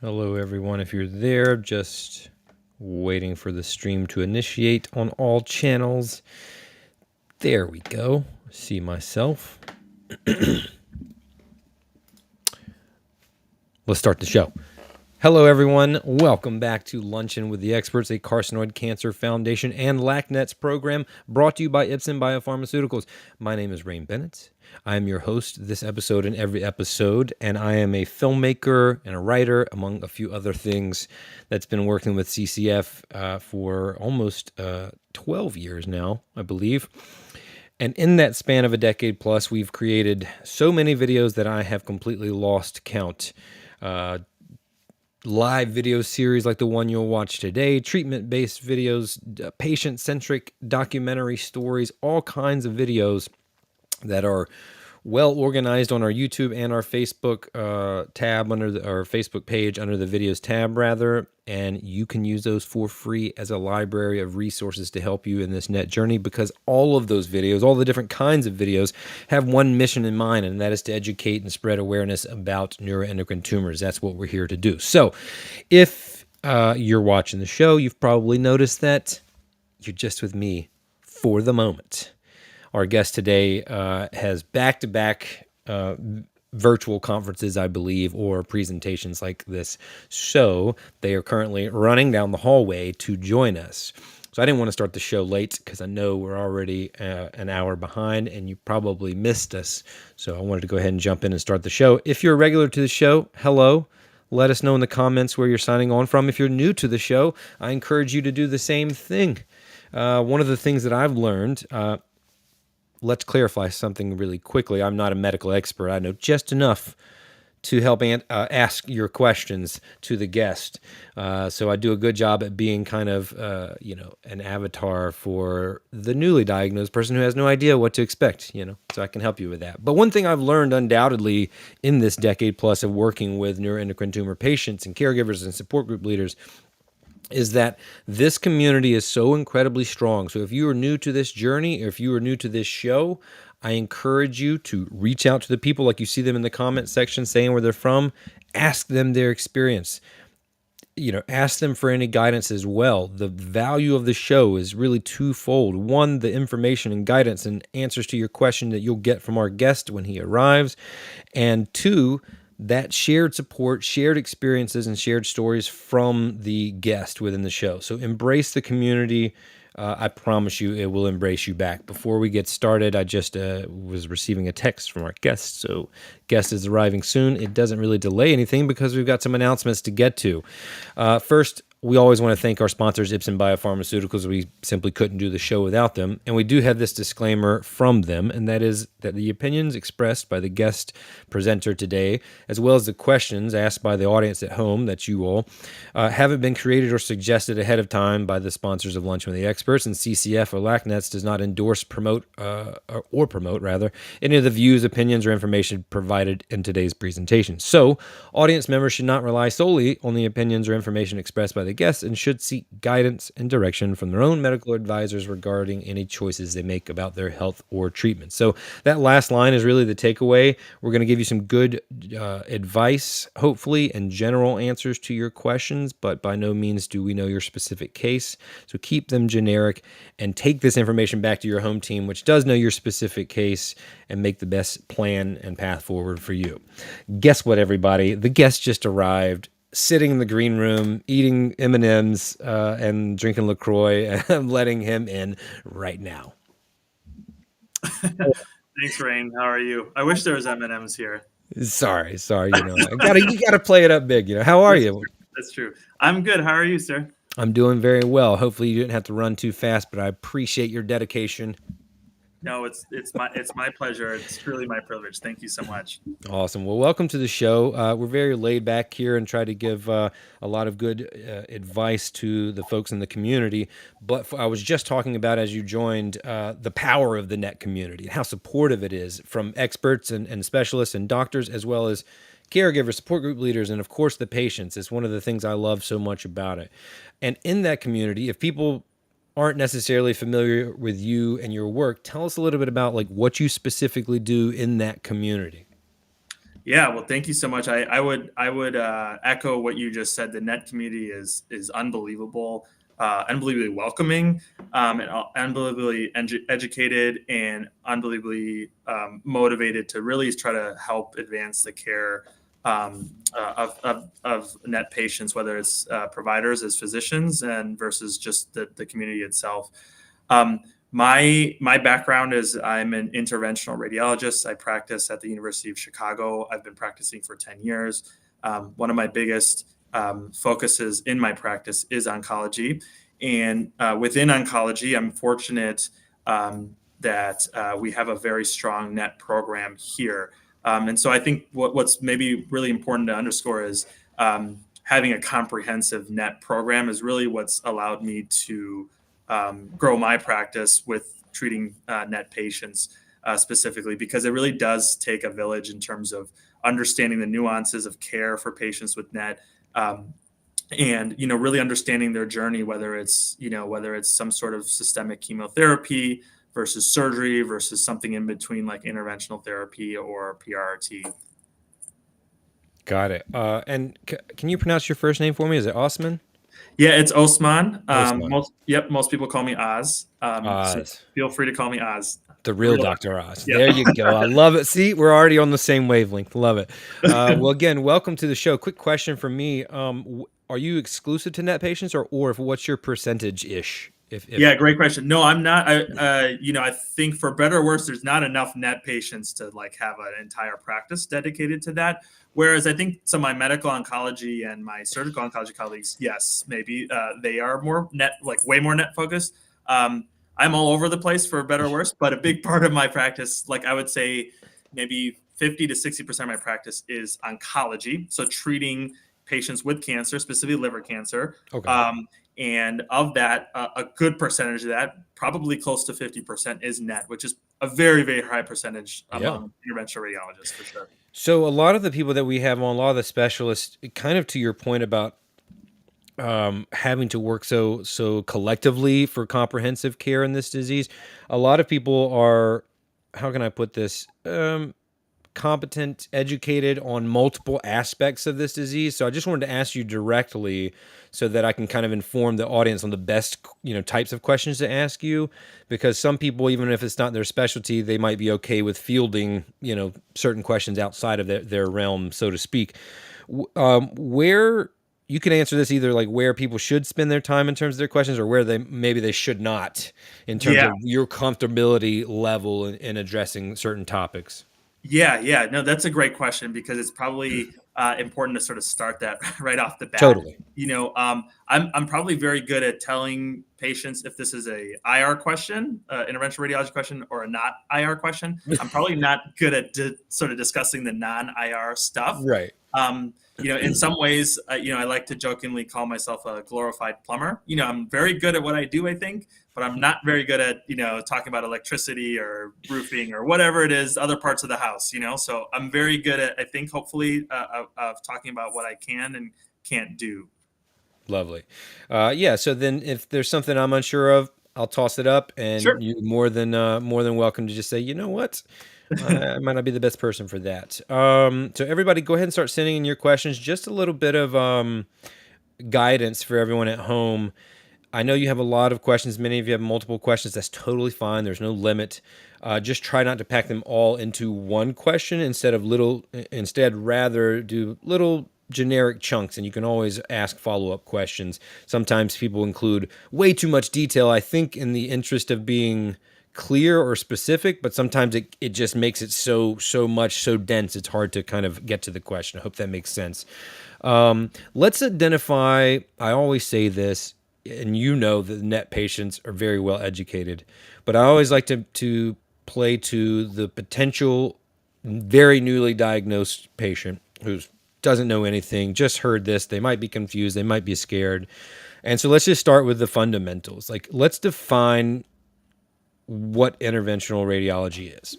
Hello, everyone. If you're there, just waiting for the stream to initiate on all channels. There we go. See myself. Let's start the show. Hello, everyone. Welcome back to Luncheon with the Experts, a Carcinoid Cancer Foundation and LACNet's program brought to you by Ipsen Biopharmaceuticals. My name is Rain Bennett. I am your host this episode and every episode, and I am a filmmaker and a writer, among a few other things, that's been working with CCF for almost 12 years now, I believe. And in that span of a decade plus, we've created so many videos that I have completely lost count. Live video series like the one you'll watch today, treatment-based videos, patient-centric documentary stories, all kinds of videos that are well organized on our YouTube and our Facebook tab our Facebook page under the videos tab rather, and you can use those for free as a library of resources to help you in this net journey, because all of those videos, all the different kinds of videos, have one mission in mind, and that is to educate and spread awareness about neuroendocrine tumors. That's what we're here to do. So if you're watching the show, you've probably noticed that you're just with me for the moment. Our guest today has back-to-back virtual conferences, I believe, or presentations like this. So they are currently running down the hallway to join us. So I didn't want to start the show late because I know we're already an hour behind and you probably missed us. So I wanted to go ahead and jump in and start the show. If you're a regular to the show, hello. Let us know in the comments where you're signing on from. If you're new to the show, I encourage you to do the same thing. One of the things that I've learned... let's clarify something really quickly. I'm not a medical expert. I know just enough to help ask your questions to the guest. So I do a good job at being kind of, an avatar for the newly diagnosed person who has no idea what to expect, so I can help you with that. But one thing I've learned undoubtedly in this decade plus of working with neuroendocrine tumor patients and caregivers and support group leaders is that this community is so incredibly strong. So if you are new to this journey, or if you are new to this show, I encourage you to reach out to the people like you see them in the comment section saying where they're from. Ask them their experience. Ask them for any guidance as well. The value of the show is really twofold. One, the information and guidance and answers to your question that you'll get from our guest when he arrives. And two, that shared support, shared experiences, and shared stories from the guest within the show. So embrace the community. I promise you it will embrace you back. Before we get started, I just was receiving a text from our guest. So guest is arriving soon. It doesn't really delay anything because we've got some announcements to get to. First, we always want to thank our sponsors, Ipsen Biopharmaceuticals. We simply couldn't do the show without them. And we do have this disclaimer from them, and that is that the opinions expressed by the guest presenter today, as well as the questions asked by the audience at home, that's you all, haven't been created or suggested ahead of time by the sponsors of Luncheon with the Experts, and CCF or LACNets does not endorse, promote any of the views, opinions, or information provided in today's presentation. So, audience members should not rely solely on the opinions or information expressed by the guests and should seek guidance and direction from their own medical advisors regarding any choices they make about their health or treatment. So that last line is really the takeaway. We're going to give you some good advice, hopefully, and general answers to your questions, but by no means do we know your specific case. So keep them generic and take this information back to your home team, which does know your specific case, and make the best plan and path forward for you. Guess what, everybody? The guest just arrived, sitting in the green room, eating M&Ms and drinking LaCroix, and I'm letting him in right now. Thanks, Rain. How are you? I wish there was M&Ms here. Sorry. You gotta play it up big. How are you? That's true. I'm good. How are you, sir? I'm doing very well. Hopefully you didn't have to run too fast, but I appreciate your dedication. No, it's my pleasure. It's truly my privilege. Thank you so much. Awesome. Well, welcome to the show. We're very laid back here and try to give a lot of good advice to the folks in the community. But I was just talking about, as you joined, the power of the NET community and how supportive it is from experts and specialists and doctors, as well as caregivers, support group leaders, and of course the patients. It's one of the things I love so much about it. And in that community, if people aren't necessarily familiar with you and your work, tell us a little bit about what you specifically do in that community. Yeah, well, thank you so much. I would echo what you just said. The net community is unbelievable, unbelievably welcoming, and unbelievably educated, and unbelievably motivated to really try to help advance the care of net patients, whether it's providers as physicians and versus just the community itself. Um, my background is I'm an interventional radiologist. I practice at the University of Chicago. I've been practicing for 10 years. One of my biggest focuses in my practice is oncology. And within oncology, I'm fortunate that we have a very strong net program here. And so I think what's maybe really important to underscore is having a comprehensive net program is really what's allowed me to grow my practice with treating net patients specifically, because it really does take a village in terms of understanding the nuances of care for patients with net. And really understanding their journey, whether it's some sort of systemic chemotherapy versus surgery versus something in between like interventional therapy or PRRT. Got it. And can you pronounce your first name for me? Is it Osman? Yeah, it's Osman. Osman. Most people call me Oz. So Oz. feel free to call me Oz. The The real real Dr. doctor. Oz. Yeah. There you go. I love it. See, we're already on the same wavelength. Love it. Well, again, welcome to the show. Quick question from me. Are you exclusive to net patients, or if what's your percentage ish? If Yeah, great question. No, I'm not. I think for better or worse, there's not enough net patients to like have an entire practice dedicated to that. Whereas I think some of my medical oncology and my surgical oncology colleagues, yes, maybe they are more net, like way more net focused. I'm all over the place for better or worse, but a big part of my practice, like I would say, maybe 50 to 60% of my practice is oncology, so treating patients with cancer, specifically liver cancer. okay. Um, and of that, a good percentage of that, probably close to 50%, is net, which is a very, very high percentage Yeah. among interventional radiologists for sure. So a lot of the people that we have on, a lot of the specialists, kind of to your point about having to work so collectively for comprehensive care in this disease, a lot of people are, how can I put this? Competent, educated on multiple aspects of this disease. So I just wanted to ask you directly so that I can kind of inform the audience on the best, types of questions to ask you, because some people, even if it's not their specialty, they might be okay with fielding, certain questions outside of their realm, so to speak. Where you can answer this either like where people should spend their time in terms of their questions, or where they should not, in terms Yeah, of your comfortability level in addressing certain topics. yeah. No, that's a great question because it's probably important to sort of start that right off the bat. Totally. I'm probably very good at telling patients if this is a IR question, interventional radiology question, or a not IR question. I'm probably not good at sort of discussing the non-IR stuff. Right. In some ways, I like to jokingly call myself a glorified plumber. I'm very good at what I do, I think, but I'm not very good at, talking about electricity or roofing or whatever it is, other parts of the house, So I'm very good at, I think, hopefully, of talking about what I can and can't do. Lovely. Yeah. So then, if there's something I'm unsure of, I'll toss it up, and Sure. you're more than welcome to just say, you know what, I might not be the best person for that. So everybody, go ahead and start sending in your questions. Just a little bit of guidance for everyone at home. I know you have a lot of questions. Many of you have multiple questions. That's totally fine. There's no limit. Just try not to pack them all into one question instead rather do little generic chunks, and you can always ask follow-up questions. Sometimes people include way too much detail, I think, in the interest of being clear or specific, but sometimes it just makes it so dense it's hard to kind of get to the question. I hope that makes sense. Let's identify, I always say this, and the net patients are very well educated, but I always like to play to the potential very newly diagnosed patient who doesn't know anything, just heard this. They might be confused, they might be scared. And so let's just start with the fundamentals. Like, let's define what interventional radiology is.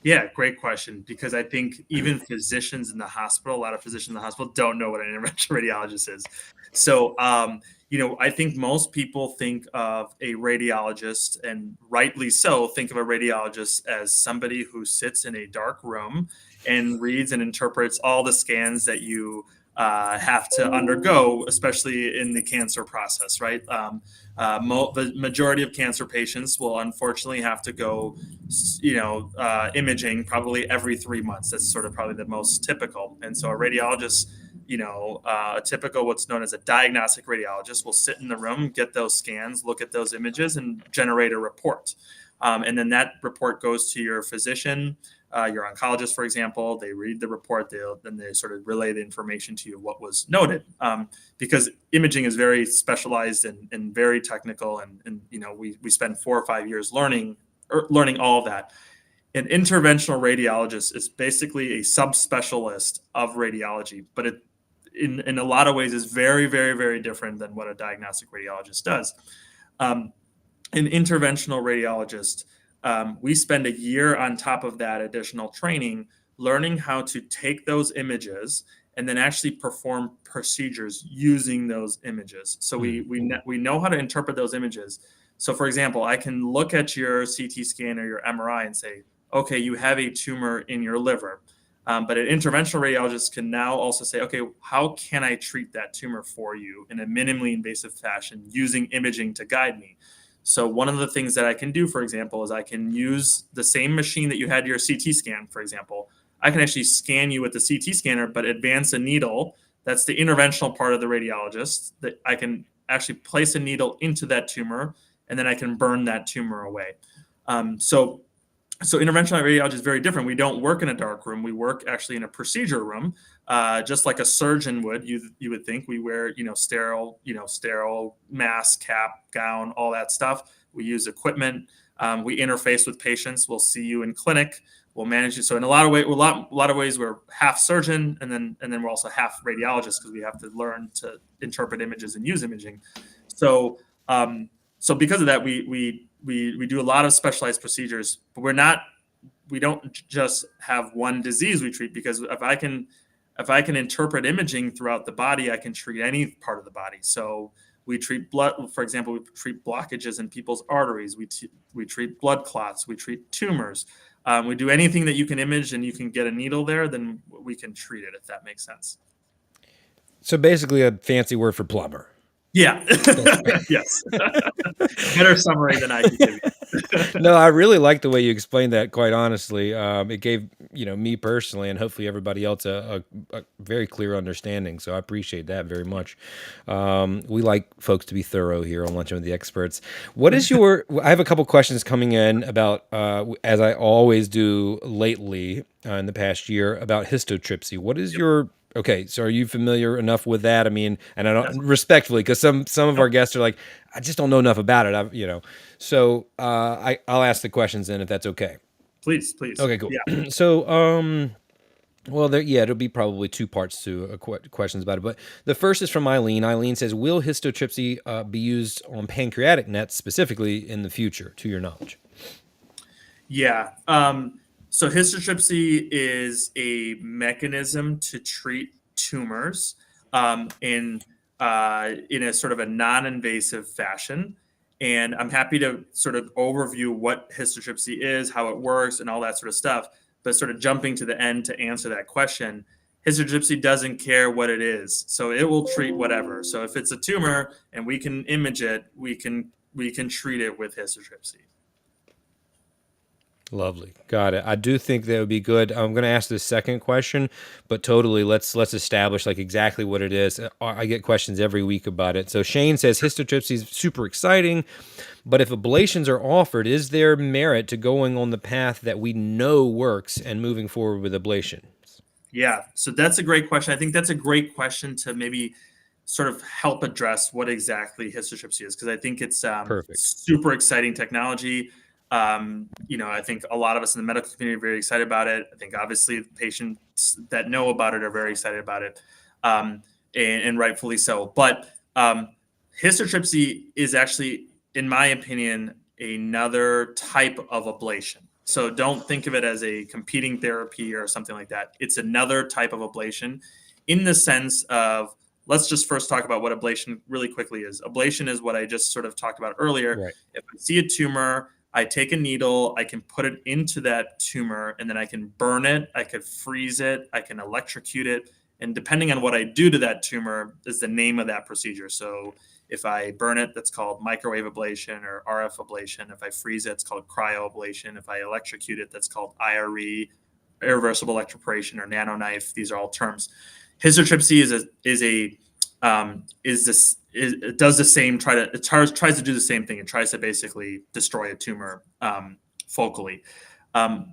Yeah, great question. Because I think even physicians in the hospital, a lot of physicians in the hospital don't know what an interventional radiologist is. So, I think most people think of a radiologist, and rightly so, think of a radiologist as somebody who sits in a dark room and reads and interprets all the scans that you have to undergo, especially in the cancer process, right? The majority of cancer patients will unfortunately have to go, imaging probably every 3 months. That's sort of probably the most typical. And so a radiologist, a typical what's known as a diagnostic radiologist will sit in the room, get those scans, look at those images, and generate a report. And then that report goes to your physician, your oncologist, for example. They read the report, then they sort of relay the information to you, what was noted. Because imaging is very specialized and very technical, and we spend 4 or 5 years learning all of that. An interventional radiologist is basically a subspecialist of radiology, but it in a lot of ways is very, very, very different than what a diagnostic radiologist does. An interventional radiologist, we spend a year on top of that additional training, learning how to take those images and then actually perform procedures using those images. So we know how to interpret those images. So for example, I can look at your CT scan or your MRI and say, okay, you have a tumor in your liver. But an interventional radiologist can now also say, okay, how can I treat that tumor for you in a minimally invasive fashion using imaging to guide me? So one of the things that I can do, for example, is I can use the same machine that you had your CT scan, for example. I can actually scan you with the CT scanner, but advance a needle. That's the interventional part of the radiologist, that I can actually place a needle into that tumor, and then I can burn that tumor away. So interventional radiology is very different. We don't work in a dark room. We work actually in a procedure room, just like a surgeon would. You would think we wear sterile mask, cap, gown, all that stuff. We use equipment. We interface with patients. We'll see you in clinic. We'll manage you. So in a lot of ways, we're half surgeon, and then we're also half radiologist, because we have to learn to interpret images and use imaging. So because of that, we do a lot of specialized procedures, but we don't just have one disease we treat, because if I can interpret imaging throughout the body, I can treat any part of the body. So we treat blood, for example, we treat blockages in people's arteries. We treat blood clots. We treat tumors. We do anything that you can image and you can get a needle there, then we can treat it, if that makes sense. So basically a fancy word for plumber. Yeah. Yes. Better summary than I could give you. No, I really like the way you explained that, quite honestly. It gave, me personally and hopefully everybody else a very clear understanding. So I appreciate that very much. We like folks to be thorough here on Luncheon with the Experts. What is I have a couple questions coming in about, as I always do lately in the past year, about histotripsy. What is your... Okay, so are you familiar enough with that? I mean, and I don't respectfully, because some of our guests are like, I just don't know enough about it. So I'll ask the questions then, if that's okay. Please. Okay, cool. Yeah. So well, it'll be probably two parts to questions about it. But the first is from Eileen. Eileen says, will histotripsy be used on pancreatic nets specifically in the future, to your knowledge? Yeah. So histotripsy is a mechanism to treat tumors in a sort of a non-invasive fashion. And I'm happy to sort of overview what histotripsy is, how it works, and all that sort of stuff. But sort of jumping to the end to answer that question, histotripsy doesn't care what it is. So it will treat whatever. So if it's a tumor and we can image it, we can treat it with histotripsy. Lovely. Got it. I do think that would be good. I'm going to ask the second question, but totally let's establish like exactly what it is. I get questions every week about it. So Shane says histotripsy is super exciting, but if ablations are offered, is there merit to going on the path that we know works and moving forward with ablation? Yeah. So that's a great question. I think that's a great question to maybe sort of help address what exactly histotripsy is, because I think it's super exciting technology. I think a lot of us in the medical community are very excited about it. I think obviously the patients that know about it are very excited about it, and rightfully so. But histotripsy is actually, in my opinion, another type of ablation. So don't think of it as a competing therapy or something like that. It's another type of ablation, in the sense of, let's just first talk about what ablation really quickly is. Ablation is what I just sort of talked about earlier. Right. If I see a tumor, I take a needle, I can put it into that tumor, and then I can burn it, I could freeze it, I can electrocute it. And depending on what I do to that tumor is the name of that procedure. So if I burn it, that's called microwave ablation or RF ablation. If I freeze it, it's called cryoablation. If I electrocute it, that's called IRE, irreversible electroporation, or nanoknife. These are all terms. Histotripsy it does the same. It tries to do the same thing. It tries to basically destroy a tumor focally.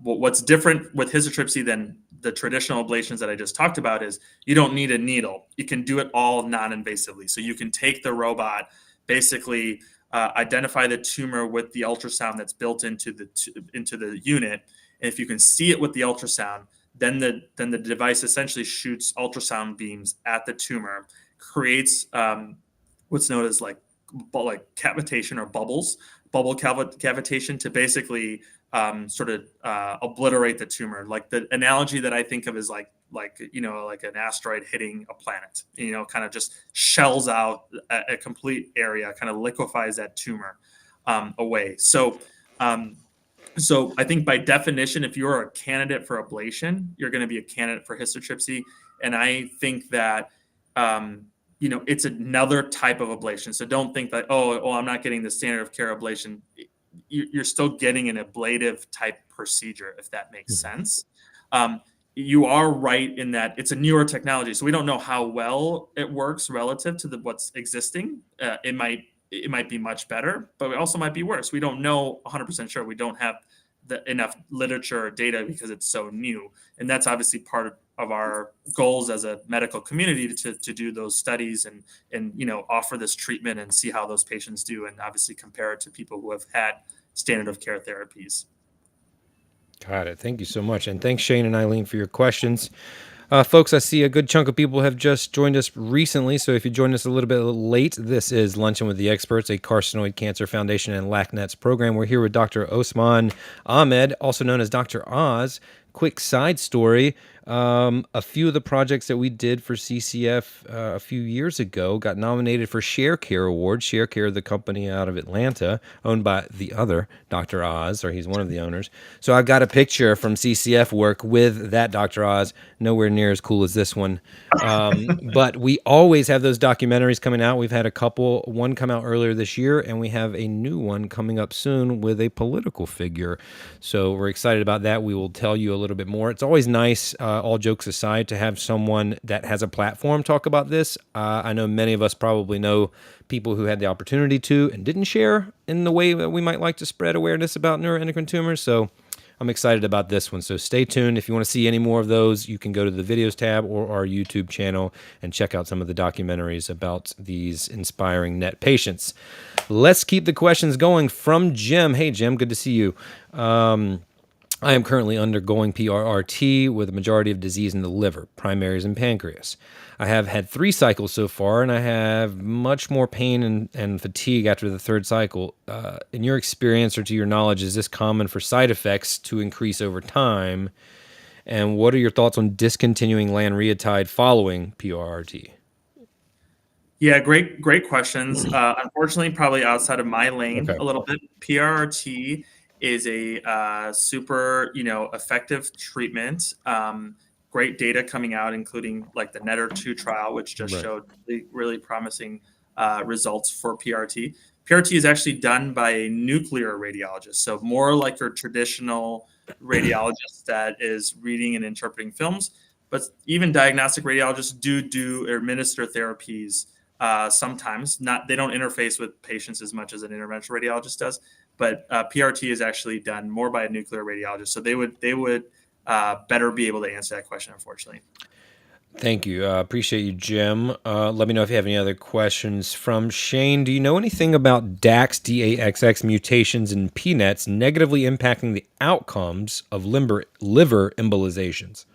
What's different with histotripsy than the traditional ablations that I just talked about is you don't need a needle. You can do it all non-invasively. So you can take the robot, basically identify the tumor with the ultrasound that's built into the unit. And if you can see it with the ultrasound, then the device essentially shoots ultrasound beams at the tumor, creates what's known as like cavitation or bubble cavitation to basically sort of obliterate the tumor. Like the analogy that I think of is like an asteroid hitting a planet. Kind of just shells out a complete area, kind of liquefies that tumor away. So I think by definition, if you're a candidate for ablation, you're going to be a candidate for histotripsy. And I think that it's another type of ablation. So don't think that, I'm not getting the standard of care ablation. You're still getting an ablative type procedure, if that makes sense. You are right in that it's a newer technology, so we don't know how well it works relative to what's existing. It might be much better, but it also might be worse. We don't know 100% sure. We don't have enough literature or data because it's so new. And that's obviously part of our goals as a medical community to do those studies and offer this treatment and see how those patients do, and obviously compare it to people who have had standard of care therapies. Got it. Thank you so much. And thanks, Shane and Eileen, for your questions. Folks, I see a good chunk of people have just joined us recently. So if you joined us a little bit late, this is Luncheon with the Experts, a Carcinoid Cancer Foundation and LACNet's program. We're here with Dr. Osman Ahmed, also known as Dr. Oz. Quick side story. A few of the projects that we did for CCF a few years ago got nominated for ShareCare Award. ShareCare, the company out of Atlanta, owned by the other Dr. Oz, or he's one of the owners. So I've got a picture from CCF work with that Dr. Oz, nowhere near as cool as this one. But we always have those documentaries coming out. We've had one come out earlier this year, and we have a new one coming up soon with a political figure. So we're excited about that. We will tell you a little bit more. It's always nice, all jokes aside, to have someone that has a platform talk about this. I know many of us probably know people who had the opportunity to and didn't share in the way that we might like to spread awareness about neuroendocrine tumors. So I'm excited about this one. So stay tuned. If you want to see any more of those, you can go to the videos tab or our YouTube channel and check out some of the documentaries about these inspiring NET patients. Let's keep the questions going from Jim. Hey, Jim, good to see you. I am currently undergoing PRRT with a majority of disease in the liver, primaries and pancreas. I have had 3 cycles so far, and I have much more pain and fatigue after the 3rd cycle. In your experience or to your knowledge, is this common for side effects to increase over time? And what are your thoughts on discontinuing lanreotide following PRRT? Yeah, great questions. Unfortunately, probably outside of my lane Okay. a little bit. PRRT is a super, effective treatment. Great data coming out, including like the NETTER-2 trial, which just showed really promising results for PRT. PRT is actually done by a nuclear radiologist, so more like your traditional radiologist that is reading and interpreting films. But even diagnostic radiologists do administer therapies sometimes. They don't interface with patients as much as an interventional radiologist does. But PRT is actually done more by a nuclear radiologist, so they would better be able to answer that question, unfortunately. Thank you. Appreciate you, Jim. Let me know if you have any other questions from Shane. Do you know anything about DAX, DAXX mutations in PNETs negatively impacting the outcomes of liver embolizations?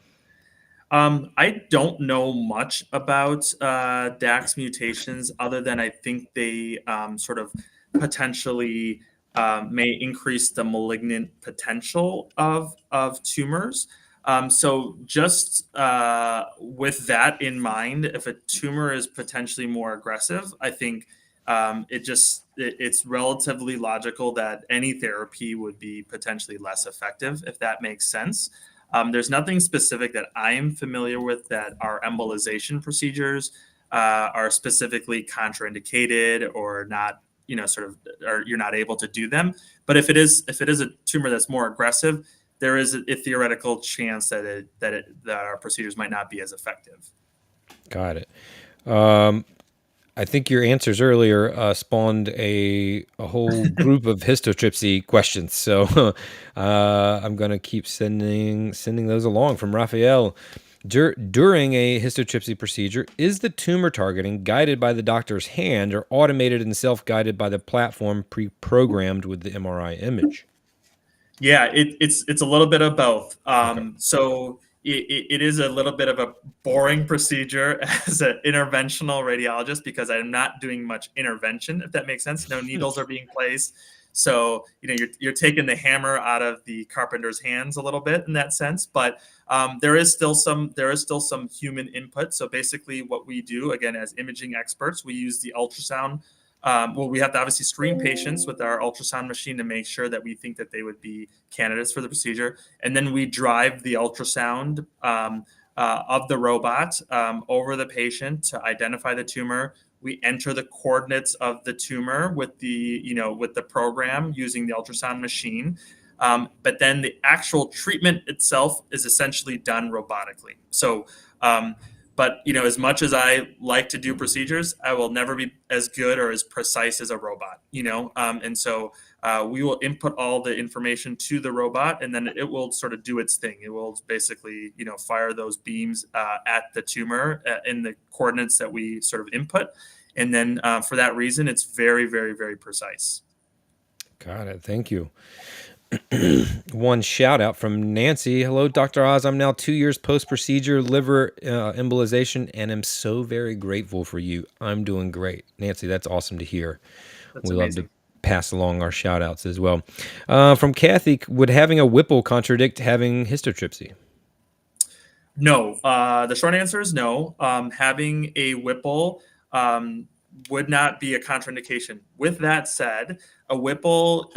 I don't know much about DAX mutations other than I think they sort of potentially may increase the malignant potential of tumors. So just with that in mind, if a tumor is potentially more aggressive, I think it's relatively logical that any therapy would be potentially less effective, if that makes sense. There's nothing specific that I'm familiar with that our embolization procedures are specifically contraindicated or not, sort of, or you're not able to do them. But if it is a tumor that's more aggressive, there is a theoretical chance that our procedures might not be as effective. Got it. Um, I think your answers earlier spawned a whole group of histotripsy questions. So I'm gonna keep sending those along from Raphael. During a histotripsy procedure, is the tumor targeting guided by the doctor's hand or automated and self-guided by the platform pre-programmed with the MRI image? Yeah, it's a little bit of both. Okay. So it is a little bit of a boring procedure as an interventional radiologist because I'm not doing much intervention, if that makes sense. No needles are being placed. So you're taking the hammer out of the carpenter's hands a little bit in that sense, but there is still some human input. So basically, what we do again as imaging experts, we use the ultrasound. Well, we have to obviously screen patients with our ultrasound machine to make sure that we think that they would be candidates for the procedure. And then we drive the ultrasound of the robot over the patient to identify the tumor. We enter the coordinates of the tumor with the program using the ultrasound machine. But then the actual treatment itself is essentially done robotically. So but as much as I like to do procedures, I will never be as good or as precise as a robot. And so we will input all the information to the robot, and then it will sort of do its thing. It will basically, fire those beams at the tumor in the coordinates that we sort of input, and then for that reason, it's very, very, very precise. Got it. Thank you. One shout out from Nancy. Hello, Dr. Oz. I'm now 2 years post procedure liver embolization and am so very grateful for you. I'm doing great. Nancy, that's awesome to hear. That's We love to amazing. pass along our shout outs as well. From Kathy, would having a Whipple contradict having histotripsy? No. The short answer is no. Having a Whipple would not be a contraindication. With that said, a Whipple,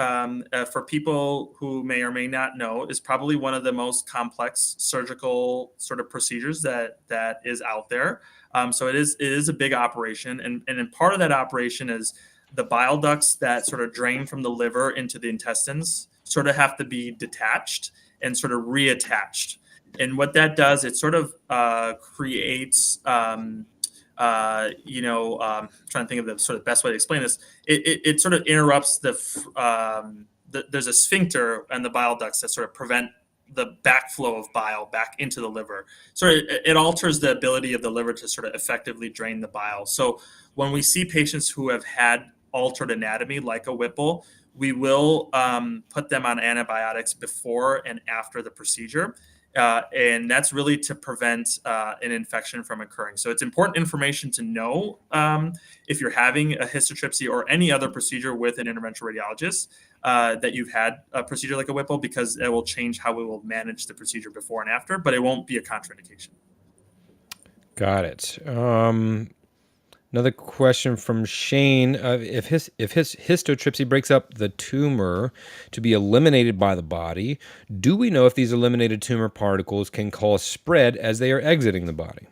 for people who may or may not know, is probably one of the most complex surgical sort of procedures that is out there. So it is a big operation, and part of that operation is the bile ducts that sort of drain from the liver into the intestines sort of have to be detached and sort of reattached. And what that does, it sort of creates, trying to think of the sort of best way to explain this. It sort of interrupts there's a sphincter and the bile ducts that sort of prevent the backflow of bile back into the liver. So it alters the ability of the liver to sort of effectively drain the bile. So when we see patients who have had altered anatomy like a Whipple, we will put them on antibiotics before and after the procedure. And that's really to prevent an infection from occurring. So it's important information to know if you're having a histotripsy or any other procedure with an interventional radiologist that you've had a procedure like a Whipple, because it will change how we will manage the procedure before and after, but it won't be a contraindication. Got it. Another question from Shane: if his histotripsy breaks up the tumor to be eliminated by the body, do we know if these eliminated tumor particles can cause spread as they are exiting the body?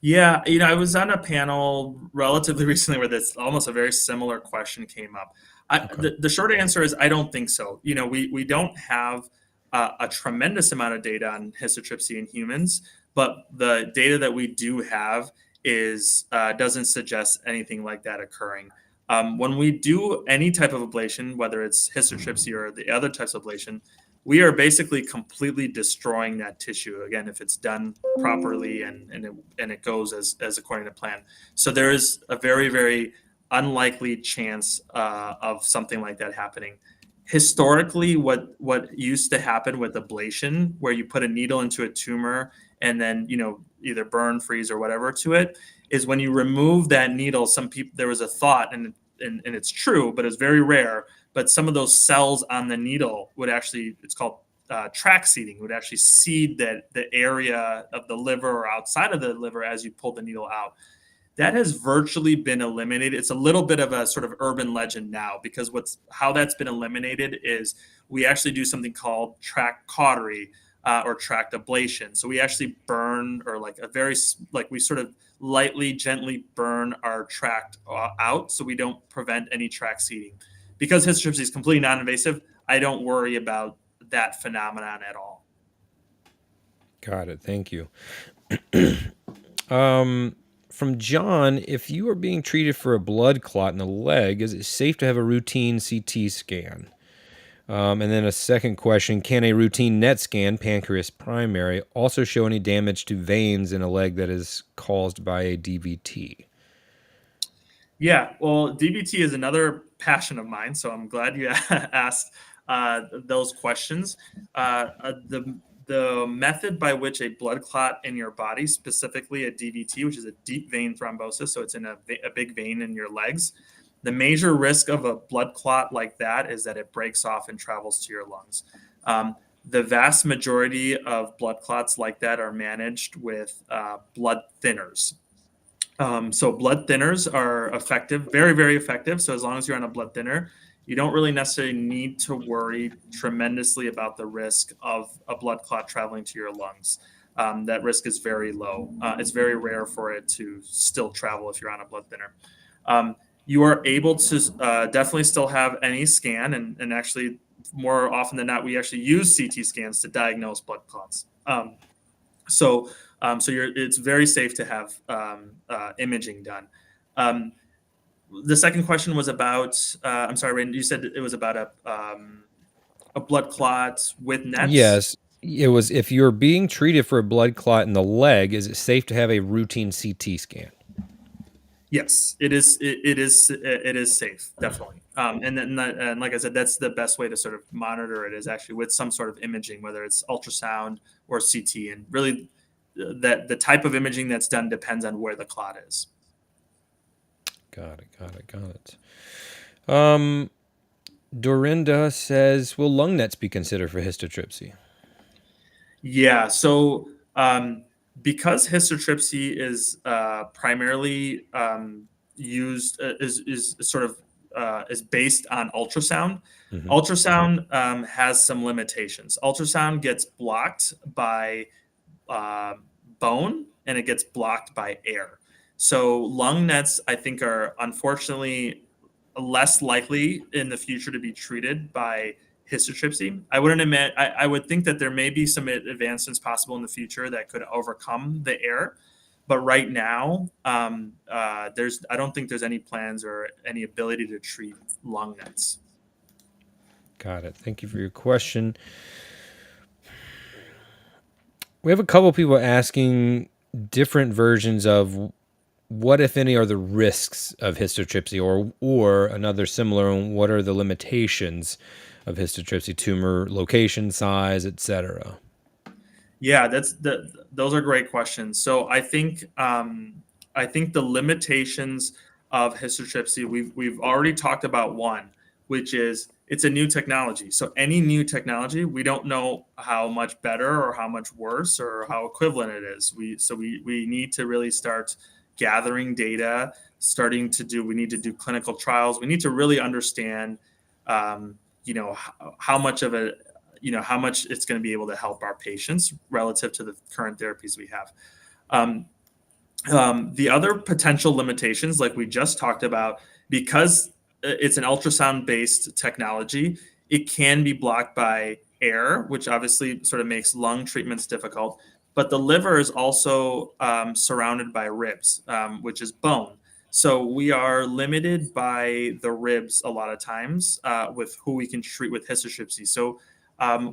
Yeah, I was on a panel relatively recently where this almost a very similar question came up. Okay. The short answer is I don't think so. We don't have a tremendous amount of data on histotripsy in humans, but the data that we do have is doesn't suggest anything like that occurring. When we do any type of ablation, whether it's histotripsy or the other types of ablation, we are basically completely destroying that tissue again if it's done properly and it goes as according to plan. So there is a very, very unlikely chance of something like that happening. Historically, what used to happen with ablation, where you put a needle into a tumor and then either burn, freeze, or whatever to it, is when you remove that needle. Some people, there was a thought, and it's true, but it's very rare. But some of those cells on the needle would actually, it's called track seeding, would actually seed the area of the liver or outside of the liver as you pull the needle out. That has virtually been eliminated. It's a little bit of a sort of urban legend now, because how that's been eliminated is we actually do something called tract cautery, or tract ablation. So we actually burn, or like we sort of lightly, gently burn our tract out, so we don't prevent any tract seeding. Because hystertrypsy is completely non-invasive, I don't worry about that phenomenon at all. Got it. Thank you. From John, if you are being treated for a blood clot in the leg, is it safe to have a routine CT scan? And then a second question, can a routine NET scan, pancreas primary, also show any damage to veins in a leg that is caused by a DVT? Yeah, well, DVT is another passion of mine, so I'm glad you asked those questions. The method by which a blood clot in your body, specifically a DVT, which is a deep vein thrombosis, so it's in a big vein in your legs. The major risk of a blood clot like that is that it breaks off and travels to your lungs. The vast majority of blood clots like that are managed with blood thinners. So blood thinners are effective, very, very effective. So as long as you're on a blood thinner, you don't really necessarily need to worry tremendously about the risk of a blood clot traveling to your lungs. That risk is very low. It's very rare for it to still travel if you're on a blood thinner. You are able to definitely still have any scan, and actually more often than not, we actually use CT scans to diagnose blood clots. So it's very safe to have imaging done. The second question was about, I'm sorry, Rain, you said it was about a blood clot with nets. Yes, it was if you're being treated for a blood clot in the leg, is it safe to have a routine CT scan? Yes, it is. It is safe, definitely. And like I said, that's the best way to sort of monitor it, is actually with some sort of imaging, whether it's ultrasound or CT. And really, that the type of imaging that's done depends on where the clot is. Got it. Dorinda says, will lung nets be considered for histotripsy? Yeah. So because histotripsy is primarily used is sort of is based on ultrasound. Mm-hmm. Ultrasound has some limitations. Ultrasound gets blocked by uh, bone, and it gets blocked by air. So lung nets, I think, are unfortunately less likely in the future to be treated by histotripsy. I wouldn't admit. I would think that there may be some advancements possible in the future that could overcome the air, but right now, there's. I don't think there's any plans or any ability to treat lung nets. Got it. Thank you for your question. We have a couple people asking different versions of what, if any, are the risks of histotripsy, or another similar one, what are the limitations of histotripsy, tumor location, size, etc. Yeah, those are great questions. So I think the limitations of histotripsy, we've already talked about one, which is it's a new technology. So any new technology, we don't know how much better or how much worse or how equivalent it is. We need to really start gathering data, we need to do clinical trials. We need to really understand, how much of a how much it's going to be able to help our patients relative to the current therapies we have. Um, the other potential limitations, like we just talked about, because it's an ultrasound based technology, it can be blocked by air, which obviously sort of makes lung treatments difficult. But the liver is also surrounded by ribs, which is bone. So we are limited by the ribs a lot of times with who we can treat with histotripsy. So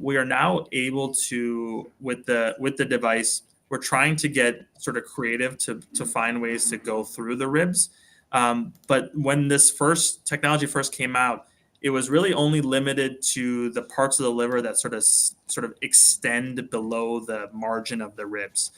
we are now able to, with the device, we're trying to get sort of creative to find ways to go through the ribs. But when this first technology first came out, it was really only limited to the parts of the liver that sort of extend below the margin of the ribs,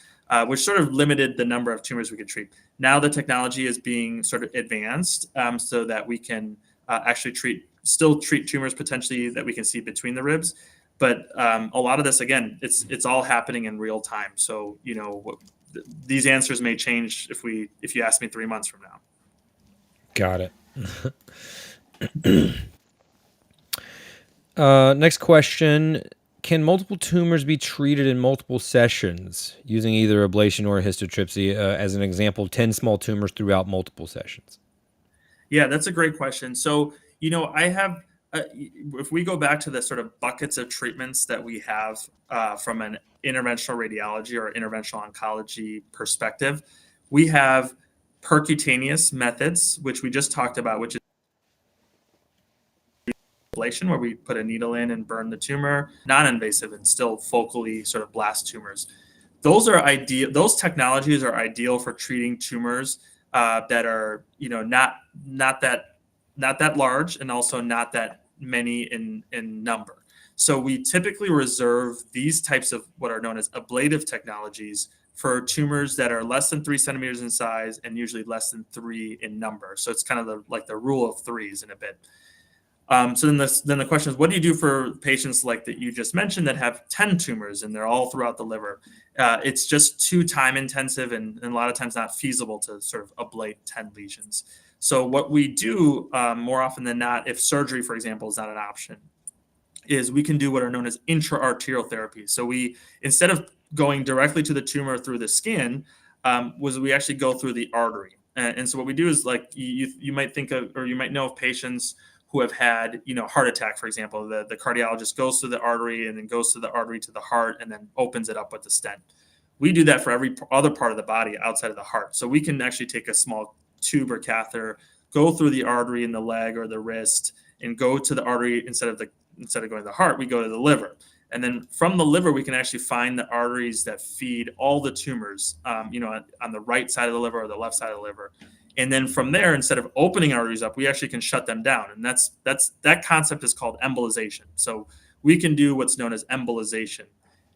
which sort of limited the number of tumors we could treat. Now the technology is being sort of advanced so that we can actually still treat tumors potentially that we can see between the ribs. But a lot of this, again, it's all happening in real time. So these answers may change if you ask me 3 months from now. Got it. Next question. Can multiple tumors be treated in multiple sessions using either ablation or histotripsy? As an example, 10 small tumors throughout multiple sessions. Yeah, that's a great question. So, I have, if we go back to the sort of buckets of treatments that we have from an interventional radiology or interventional oncology perspective, we have percutaneous methods, which we just talked about, which is ablation, where we put a needle in and burn the tumor, non-invasive and still focally sort of blast tumors. Those are ideal. Those technologies are ideal for treating tumors that are, not that large and also not that many in number. So we typically reserve these types of what are known as ablative technologies for tumors that are less than 3 centimeters in size and usually less than 3 in number. So it's kind of like the rule of threes in a bit. So then the question is, what do you do for patients like that you just mentioned that have 10 tumors and they're all throughout the liver? It's just too time intensive and a lot of times not feasible to sort of ablate 10 lesions. So what we do more often than not, if surgery, for example, is not an option, is we can do what are known as intra-arterial therapy. So we, instead of going directly to the tumor through the skin, we actually go through the artery. And so what we do is, like, you might think of, or you might know of patients who have had, heart attack, for example. The cardiologist goes through the artery and then goes through the artery to the heart and then opens it up with the stent. We do that for every other part of the body outside of the heart. So we can actually take a small tube or catheter, go through the artery in the leg or the wrist, and go to the artery instead of going to the heart, we go to the liver. And then from the liver, we can actually find the arteries that feed all the tumors, on the right side of the liver or the left side of the liver. And then from there, instead of opening arteries up, we actually can shut them down. And that concept is called embolization. So we can do what's known as embolization.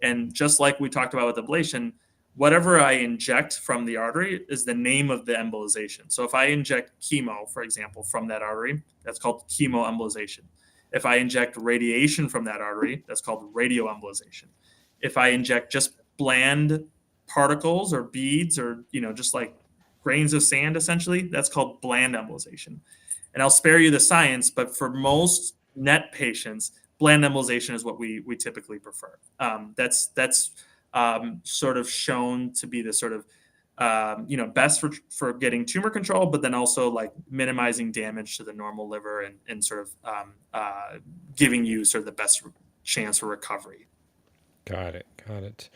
And just like we talked about with ablation, whatever I inject from the artery is the name of the embolization. So if I inject chemo, for example, from that artery, that's called chemoembolization. If I inject radiation from that artery, that's called radioembolization. If I inject just bland particles or beads or, just like grains of sand, essentially, that's called bland embolization. And I'll spare you the science, but for most NET patients, bland embolization is what we typically prefer. That's sort of shown to be the sort of best for getting tumor control, but then also like minimizing damage to the normal liver and sort of giving you sort of the best chance for recovery. Got it.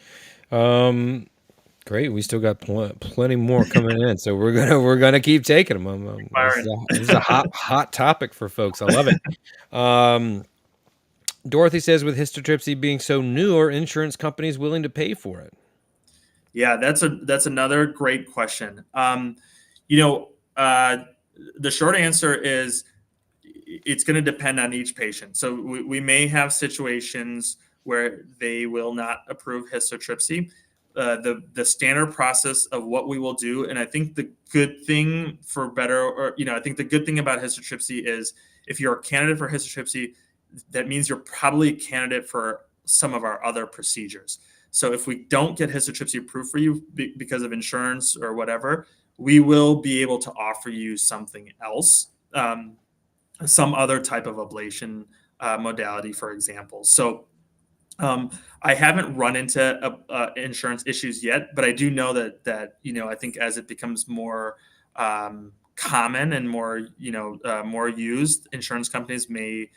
Great. We still got plenty more coming in, so we're gonna keep taking them. This is a hot topic for folks. I love it. Dorothy says, with histotripsy being so new, are insurance companies willing to pay for it? Yeah, that's another great question. The short answer is it's going to depend on each patient. So we may have situations where they will not approve histotripsy. The standard process of what we will do, and I think the good thing I think the good thing about histotripsy is if you're a candidate for histotripsy, that means you're probably a candidate for some of our other procedures. So if we don't get histotripsy approved for you because of insurance or whatever, we will be able to offer you something else, some other type of ablation modality, for example. So I haven't run into insurance issues yet, but I do know that I think as it becomes more common and more more used, insurance companies may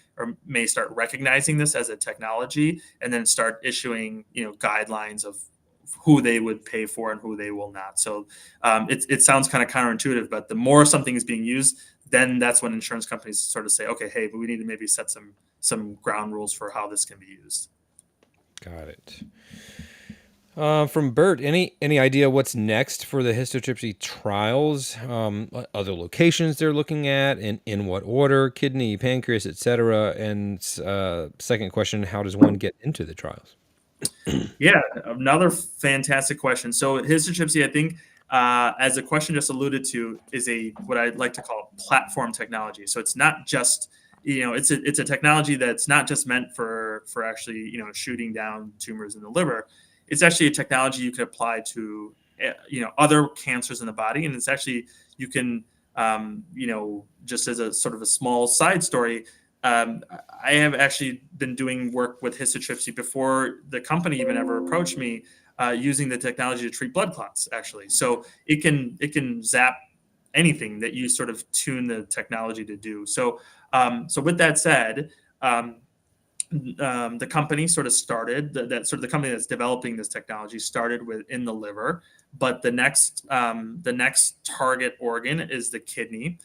start recognizing this as a technology and then start issuing guidelines of who they would pay for and who they will not. So it sounds kind of counterintuitive, but the more something is being used, then that's when insurance companies sort of say, okay, hey, but we need to maybe set some ground rules for how this can be used. Got it. From Bert, any idea what's next for the histotripsy trials? Other locations they're looking at, in what order? Kidney, pancreas, etc. And second question: how does one get into the trials? Yeah, another fantastic question. So histotripsy, I think, as the question just alluded to, is what I'd like to call platform technology. So it's not just it's a technology that's not just meant for actually shooting down tumors in the liver. It's actually a technology you could apply to other cancers in the body. And it's actually, you can, just as a sort of a small side story, I have actually been doing work with histotripsy before the company even ever approached me, using the technology to treat blood clots, actually. So it can zap anything that you sort of tune the technology to do. So with that said, the company sort of started the company that's developing this technology started in the liver, but the next target organ is the kidney.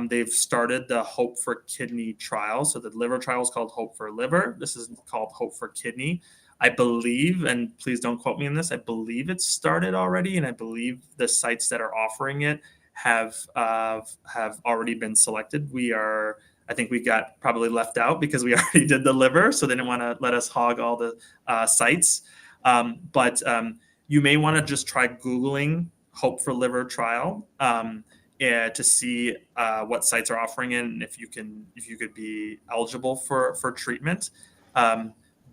They've started the Hope for Kidney trial. So the liver trial is called Hope for Liver. This is called Hope for Kidney. I believe, and please don't quote me on this, I believe it's started already, and I believe the sites that are offering it have already been selected. I think we got probably left out because we already did the liver, so they didn't want to let us hog all the sites. But you may want to just try Googling Hope for Liver trial to see what sites are offering it, and if you could be eligible for treatment.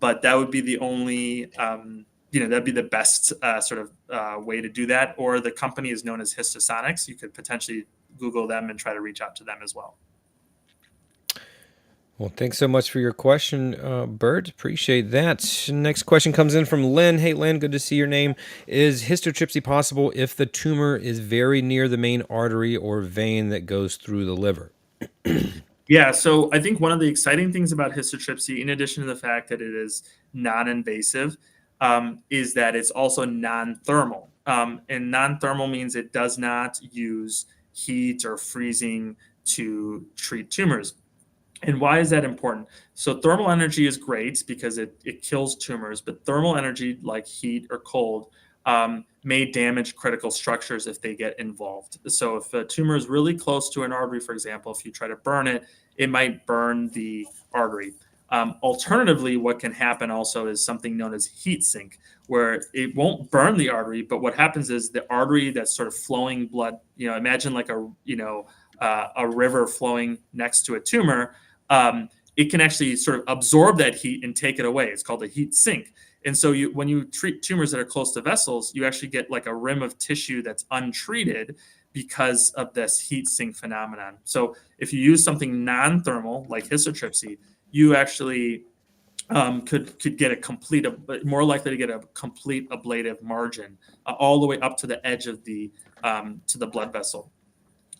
But that would be the only, that'd be the best sort of way to do that. Or the company is known as Histosonics. You could potentially Google them and try to reach out to them as well. Well, thanks so much for your question, Bert. Appreciate that. Next question comes in from Lynn. Hey, Lynn, good to see your name. Is histotripsy possible if the tumor is very near the main artery or vein that goes through the liver? Yeah, so I think one of the exciting things about histotripsy, in addition to the fact that it is non-invasive, is that it's also non-thermal. And non-thermal means it does not use heat or freezing to treat tumors. And why is that important? So thermal energy is great because it kills tumors, but thermal energy like heat or cold may damage critical structures if they get involved. So if a tumor is really close to an artery, for example, if you try to burn it, it might burn the artery. Alternatively, what can happen also is something known as heat sink, where it won't burn the artery, but what happens is the artery that's sort of flowing blood, imagine like a river flowing next to a tumor, it can actually sort of absorb that heat and take it away. It's called a heat sink. And so when you treat tumors that are close to vessels, you actually get like a rim of tissue that's untreated because of this heat sink phenomenon. So if you use something non-thermal like histotripsy, you actually could get more likely to get a complete ablative margin all the way up to the edge of to the blood vessel.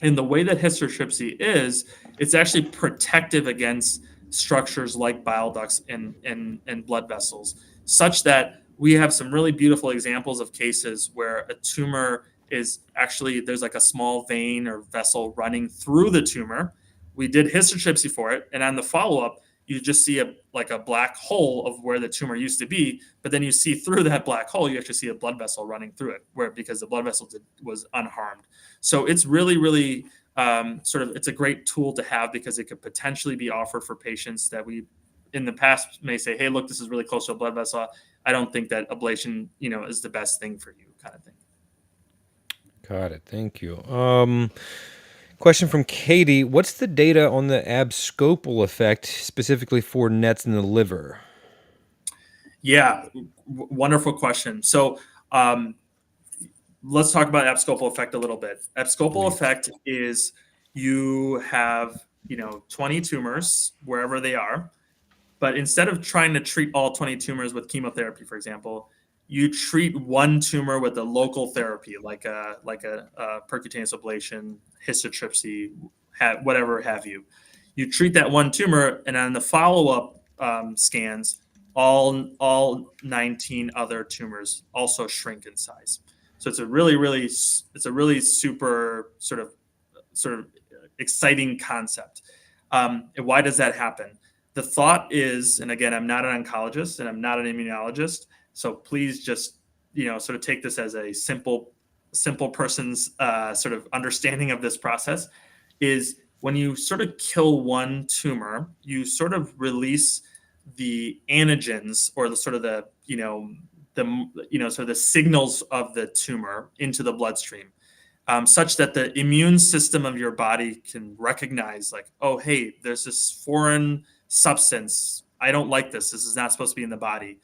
And the way that histotripsy is, it's actually protective against structures like bile ducts and blood vessels, such that we have some really beautiful examples of cases where a tumor is actually, there's like a small vein or vessel running through the tumor. We did histotripsy for it, and on the follow-up, you just see a black hole of where the tumor used to be, but then you see through that black hole, you actually see a blood vessel running through it, because the blood vessel was unharmed. So it's really, really it's a great tool to have because it could potentially be offered for patients that we in the past may say, hey, look, this is really close to a blood vessel. I don't think that ablation, is the best thing for you, kind of thing. Got it. Thank you. Question from Katie. What's the data on the abscopal effect specifically for NETs in the liver? Yeah, wonderful question. So let's talk about abscopal effect a little bit. Abscopal effect is you have 20 tumors wherever they are, but instead of trying to treat all 20 tumors with chemotherapy, for example, you treat one tumor with a local therapy, like a percutaneous ablation, histotripsy, whatever have you. You treat that one tumor, and on the follow-up scans, all 19 other tumors also shrink in size. So it's a really super sort of exciting concept. And why does that happen? The thought is, and again, I'm not an oncologist and I'm not an immunologist, so please just sort of take this as a simple person's sort of understanding of this process. Is when you sort of kill one tumor, you sort of release the antigens or the sort of the signals of the tumor into the bloodstream, such that the immune system of your body can recognize, like, oh, hey, there's this foreign substance. I don't like this. This is not supposed to be in the body.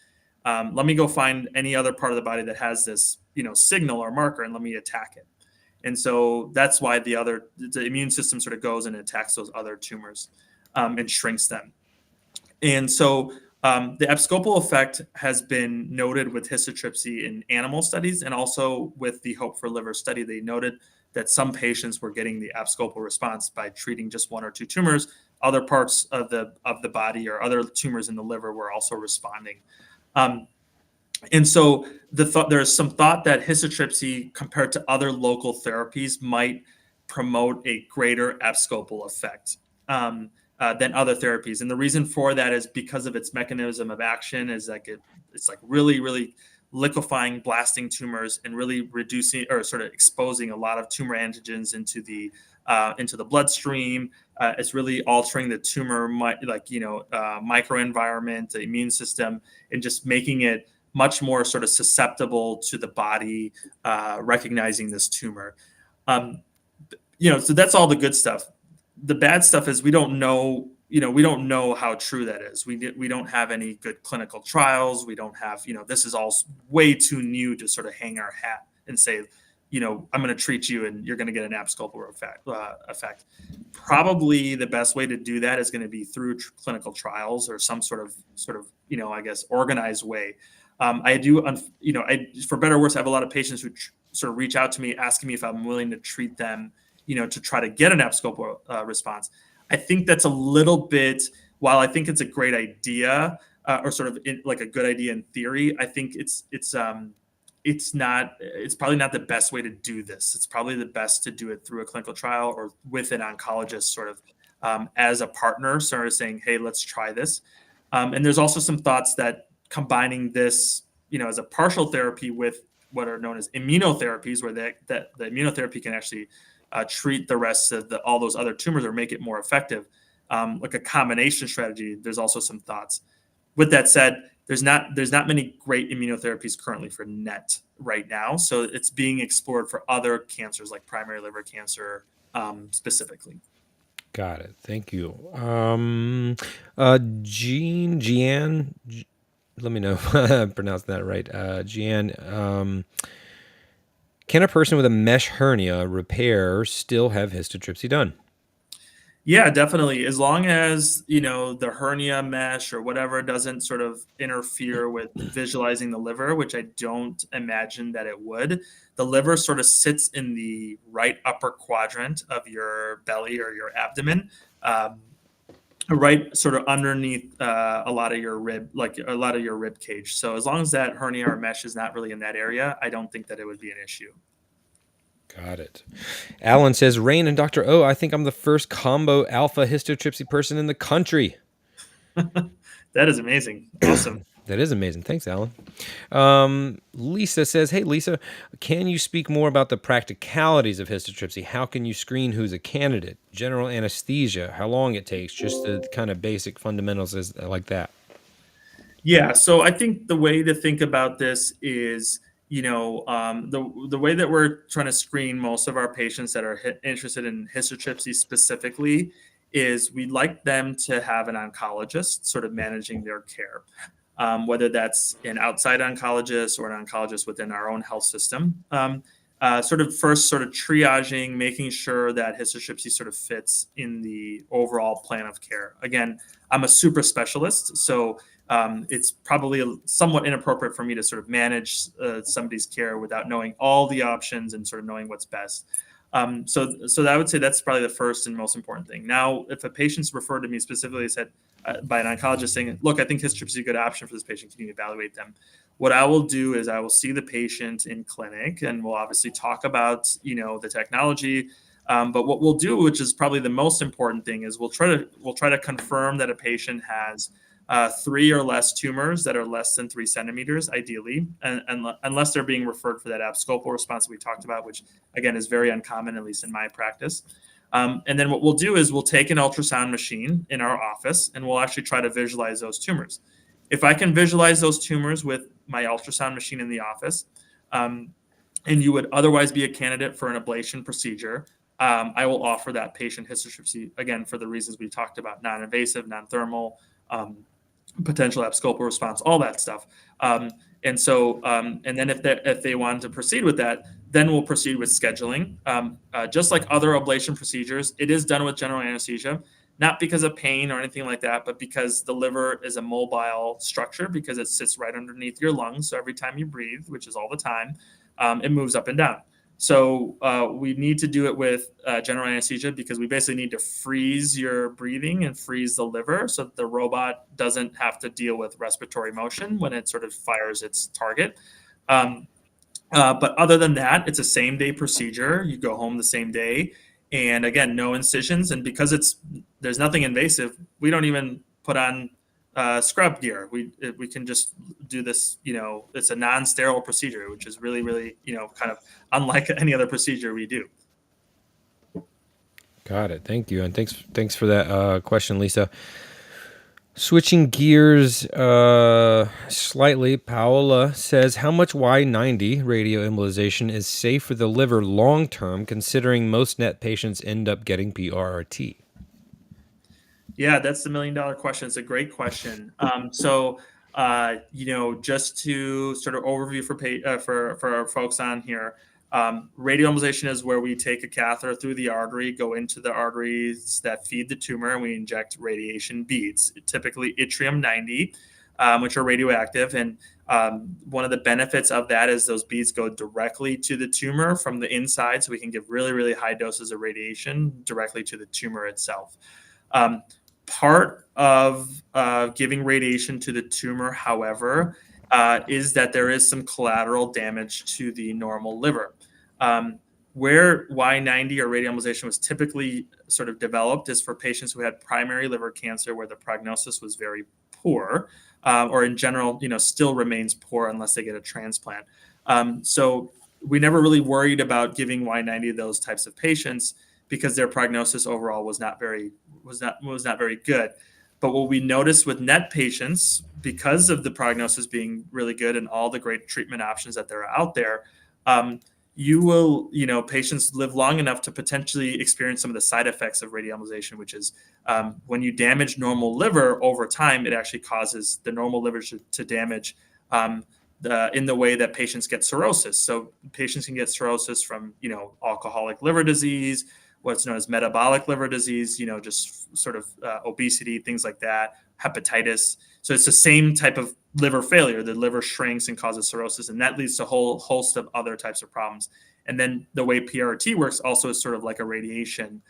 Let me go find any other part of the body that has this, signal or marker, and let me attack it. And so that's why the immune system sort of goes and attacks those other tumors, and shrinks them. And so the abscopal effect has been noted with histotripsy in animal studies, and also with the Hope for Liver study. They noted that some patients were getting the abscopal response by treating just one or two tumors. Other parts of the body or other tumors in the liver were also responding. Um, and so there's some thought that histotripsy, compared to other local therapies, might promote a greater abscopal effect than other therapies. And the reason for that is because of its mechanism of action. Is like it's like really, really liquefying, blasting tumors, and really reducing or sort of exposing a lot of tumor antigens into the bloodstream. It's really altering the tumor microenvironment, the immune system, and just making it much more sort of susceptible to the body recognizing this tumor. So that's all the good stuff. The bad stuff is we don't know how true that is. We don't have any good clinical trials. We don't have, this is all way too new to sort of hang our hat and say, I'm going to treat you and you're going to get an abscopal effect. Probably the best way to do that is going to be through clinical trials or some sort of, I guess, organized way. For better or worse, I have a lot of patients who sort of reach out to me asking me if I'm willing to treat them, to try to get an abscopal response. I think that's a little bit, while I think it's a great idea, or sort of like a good idea in theory, I think it's probably not the best way to do this. It's probably the best to do it through a clinical trial or with an oncologist sort of as a partner, sort of saying, hey, let's try this. And there's also some thoughts that combining this, as a partial therapy with what are known as immunotherapies, where the immunotherapy can actually treat the rest of all those other tumors or make it more effective, like a combination strategy. There's also some thoughts. With that said, there's not many great immunotherapies currently for NET right now, so it's being explored for other cancers like primary liver cancer specifically. Got it. Thank you. Jean, let me know if I'm pronouncing that right. Jean, can a person with a mesh hernia repair still have histotripsy done? Yeah, definitely. As long as, the hernia mesh or whatever doesn't sort of interfere with visualizing the liver, which I don't imagine that it would. The liver sort of sits in the right upper quadrant of your belly or your abdomen, right sort of underneath a lot of your rib cage. So as long as that hernia or mesh is not really in that area, I don't think that it would be an issue. Got it. Alan says, Rain and Dr. O, I think I'm the first combo alpha histotripsy person in the country. That is amazing. Awesome. That is amazing. Thanks, Alan. Lisa says, hey, Lisa, can you speak more about the practicalities of histotripsy? How can you screen who's a candidate? General anesthesia, how long it takes, just the kind of basic fundamentals is like that. Yeah, so I think the way to think about this is, the way that we're trying to screen most of our patients that are interested in histotripsy specifically is we'd like them to have an oncologist sort of managing their care, whether that's an outside oncologist or an oncologist within our own health system. Sort of triaging, making sure that histotripsy sort of fits in the overall plan of care. Again, I'm a super specialist, so it's probably somewhat inappropriate for me to sort of manage somebody's care without knowing all the options and sort of knowing what's best. So I would say that's probably the first and most important thing. Now, if a patient's referred to me specifically said by an oncologist saying, look, I think histotripsy is a good option for this patient, can you evaluate them? What I will do is I will see the patient in clinic and we'll obviously talk about, the technology. But what we'll do, which is probably the most important thing, is we'll try to confirm that a patient has 3 or less tumors that are less than 3 centimeters, ideally, and unless they're being referred for that abscopal response that we talked about, which again is very uncommon, at least in my practice. And then what we'll do is we'll take an ultrasound machine in our office and we'll actually try to visualize those tumors. If I can visualize those tumors with my ultrasound machine in the office, and you would otherwise be a candidate for an ablation procedure, I will offer that patient histotripsy, again, for the reasons we talked about: non-invasive, non-thermal, potential abscopal response, all that stuff. And so, and then if they wanted to proceed with that, then we'll proceed with scheduling. Just like other ablation procedures, it is done with general anesthesia, not because of pain or anything like that, but because the liver is a mobile structure because it sits right underneath your lungs. So every time you breathe, which is all the time, it moves up and down. So we need to do it with general anesthesia because we basically need to freeze your breathing and freeze the liver so that the robot doesn't have to deal with respiratory motion when it sort of fires its target. But other than that, it's a same day procedure. You go home the same day. And again, no incisions. And because there's nothing invasive, we don't even put on scrub gear. We can just do this, it's a non-sterile procedure, which is really, really, kind of unlike any other procedure we do. Got it. Thank you. And thanks for that question, Lisa. Switching gears slightly, Paola says, how much Y90 radioembolization is safe for the liver long-term, considering most NET patients end up getting PRRT? Yeah, that's the $1 million question. It's a great question. So, just to sort of overview for our folks on here, radioembolization is where we take a catheter through the artery, go into the arteries that feed the tumor, and we inject radiation beads, typically yttrium-90, which are radioactive. And one of the benefits of that is those beads go directly to the tumor from the inside, so we can give really, really high doses of radiation directly to the tumor itself. Part of giving radiation to the tumor, however, is that there is some collateral damage to the normal liver. Where Y90 or radioembolization was typically sort of developed is for patients who had primary liver cancer where the prognosis was very poor, or in general, still remains poor unless they get a transplant. So we never really worried about giving Y90 to those types of patients because their prognosis overall was not very good. But what we noticed with NET patients, because of the prognosis being really good and all the great treatment options that there are out there, patients live long enough to potentially experience some of the side effects of radioembolization, which is when you damage normal liver over time, it actually causes the normal liver to damage in the way that patients get cirrhosis. So patients can get cirrhosis from, alcoholic liver disease, what's known as metabolic liver disease, just sort of obesity, things like that, hepatitis. So it's the same type of liver failure. The liver shrinks and causes cirrhosis, and that leads to a whole host of other types of problems. And then the way PRT works also is sort of like a radiation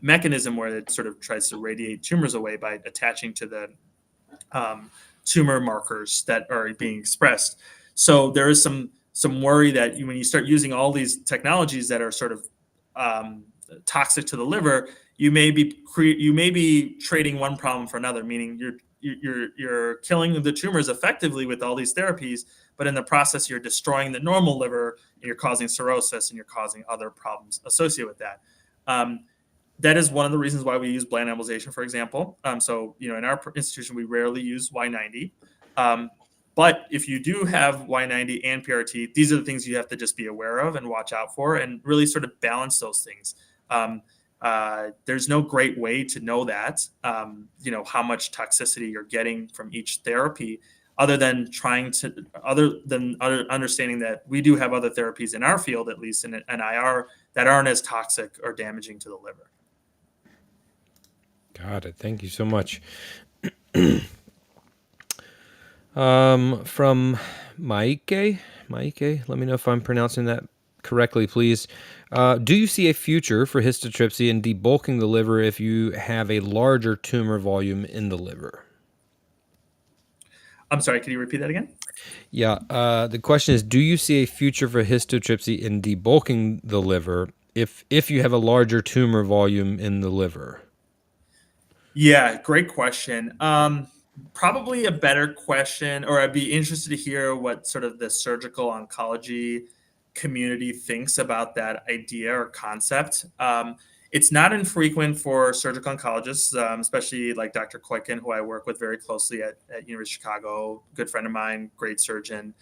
mechanism where it sort of tries to radiate tumors away by attaching to the tumor markers that are being expressed. So there is some worry that when you start using all these technologies that are sort of toxic to the liver, you may be trading one problem for another, meaning you're killing the tumors effectively with all these therapies, but in the process you're destroying the normal liver and you're causing cirrhosis and you're causing other problems associated with that. That is one of the reasons why we use bland embolization, for example. So in our institution we rarely use Y90. But if you do have Y90 and PRT, these are the things you have to just be aware of and watch out for and really sort of balance those things. There's no great way to know that, how much toxicity you're getting from each therapy other than understanding that we do have other therapies in our field, at least in IR, that aren't as toxic or damaging to the liver. Got it. Thank you so much. From Maike, let me know if I'm pronouncing that correctly, please. Do you see a future for histotripsy and debulking the liver if you have a larger tumor volume in the liver? I'm sorry, can you repeat that again? Yeah. The question is, do you see a future for histotripsy in debulking the liver if you have a larger tumor volume in the liver? Yeah, great question. Probably a better question, or I'd be interested to hear what sort of the surgical oncology community thinks about that idea or concept. It's not infrequent for surgical oncologists, especially like Dr. Koiken, who I work with very closely at University of Chicago, good friend of mine, great surgeon.